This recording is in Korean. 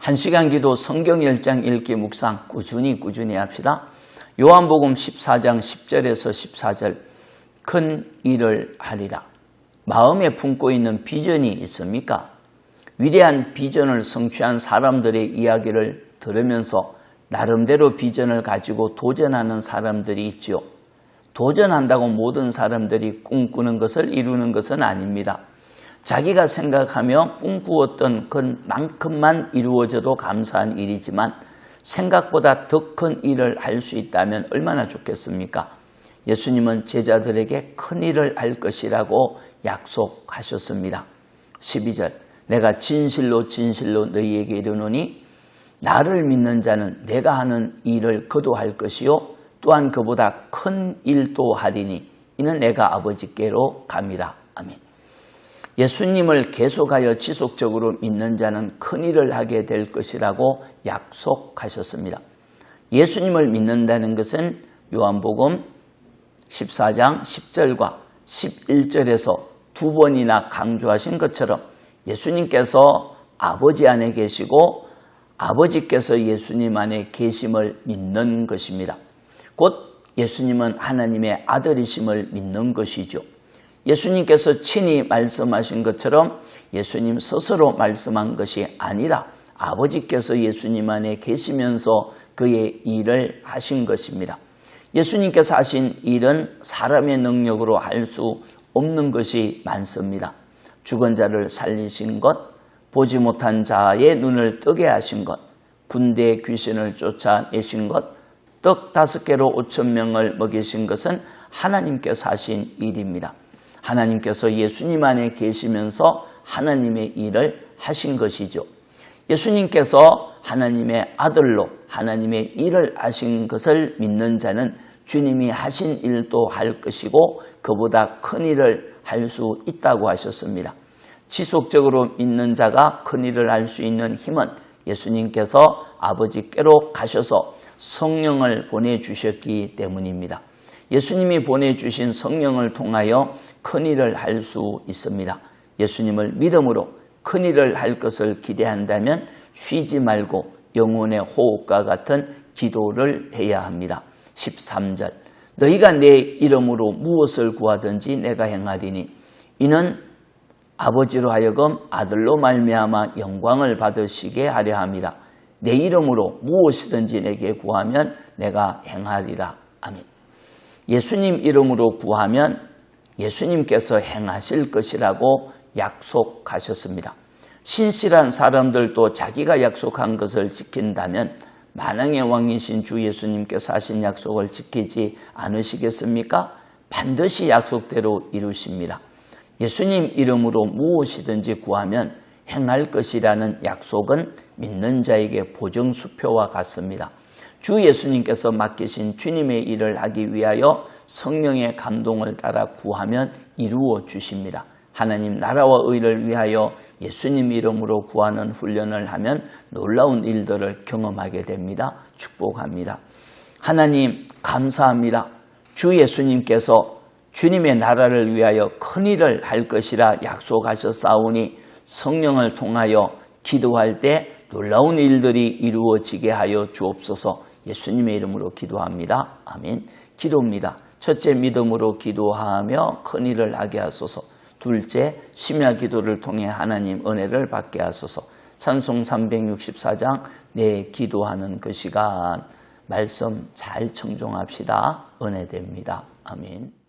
1시간 기도 성경 10장 읽기 묵상 꾸준히 합시다. 요한복음 14장 10절에서 14절 큰 일을 하리라. 마음에 품고 있는 비전이 있습니까? 위대한 비전을 성취한 사람들의 이야기를 들으면서 나름대로 비전을 가지고 도전하는 사람들이 있지요. 도전한다고 모든 사람들이 꿈꾸는 것을 이루는 것은 아닙니다. 자기가 생각하며 꿈꾸었던 것만큼만 이루어져도 감사한 일이지만 생각보다 더 큰 일을 할 수 있다면 얼마나 좋겠습니까? 예수님은 제자들에게 큰 일을 할 것이라고 약속하셨습니다. 12절 내가 진실로 너희에게 이르노니 나를 믿는 자는 내가 하는 일을 그도 할 것이요 또한 그보다 큰 일도 하리니 이는 내가 아버지께로 감이라. 아멘. 예수님을 계속하여 지속적으로 믿는 자는 큰 일을 하게 될 것이라고 약속하셨습니다. 예수님을 믿는다는 것은 요한복음 14장 10절과 11절에서 두 번이나 강조하신 것처럼 예수님께서 아버지 안에 계시고 아버지께서 예수님 안에 계심을 믿는 것입니다. 곧 예수님은 하나님의 아들이심을 믿는 것이죠. 예수님께서 친히 말씀하신 것처럼 예수님 스스로 말씀한 것이 아니라 아버지께서 예수님 안에 계시면서 그의 일을 하신 것입니다. 예수님께서 하신 일은 사람의 능력으로 할 수 없는 것이 많습니다. 죽은 자를 살리신 것, 보지 못한 자의 눈을 뜨게 하신 것, 군대의 귀신을 쫓아내신 것, 떡 5개로 5,000명을 먹이신 것은 하나님께서 하신 일입니다. 하나님께서 예수님 안에 계시면서 하나님의 일을 하신 것이죠. 예수님께서 하나님의 아들로 하나님의 일을 하신 것을 믿는 자는 주님이 하신 일도 할 것이고 그보다 큰 일을 할 수 있다고 하셨습니다. 지속적으로 믿는 자가 큰 일을 할 수 있는 힘은 예수님께서 아버지께로 가셔서 성령을 보내주셨기 때문입니다. 예수님이 보내주신 성령을 통하여 큰 일을 할 수 있습니다. 예수님을 믿음으로 큰 일을 할 것을 기대한다면 쉬지 말고 영혼의 호흡과 같은 기도를 해야 합니다. 13절 너희가 내 이름으로 무엇을 구하든지 내가 행하리니 이는 아버지로 하여금 아들로 말미암아 영광을 받으시게 하려 함이라. 내 이름으로 무엇이든지 내게 구하면 내가 행하리라. 아멘. 예수님 이름으로 구하면 예수님께서 행하실 것이라고 약속하셨습니다. 신실한 사람들도 자기가 약속한 것을 지킨다면 만왕의 왕이신 주 예수님께서 하신 약속을 지키지 않으시겠습니까? 반드시 약속대로 이루십니다. 예수님 이름으로 무엇이든지 구하면 행할 것이라는 약속은 믿는 자에게 보증수표와 같습니다. 주 예수님께서 맡기신 주님의 일을 하기 위하여 성령의 감동을 따라 구하면 이루어 주십니다. 하나님 나라와 의를 위하여 예수님 이름으로 구하는 훈련을 하면 놀라운 일들을 경험하게 됩니다. 축복합니다. 하나님 감사합니다. 주 예수님께서 주님의 나라를 위하여 큰 일을 할 것이라 약속하셨사오니 성령을 통하여 기도할 때 놀라운 일들이 이루어지게 하여 주옵소서. 예수님의 이름으로 기도합니다. 아멘. 기도입니다. 첫째, 믿음으로 기도하며 큰 일을 하게 하소서. 둘째, 심야 기도를 통해 하나님 은혜를 받게 하소서. 찬송 364장 내 기도하는 그 시간 말씀 잘 청종합시다. 은혜됩니다. 아멘.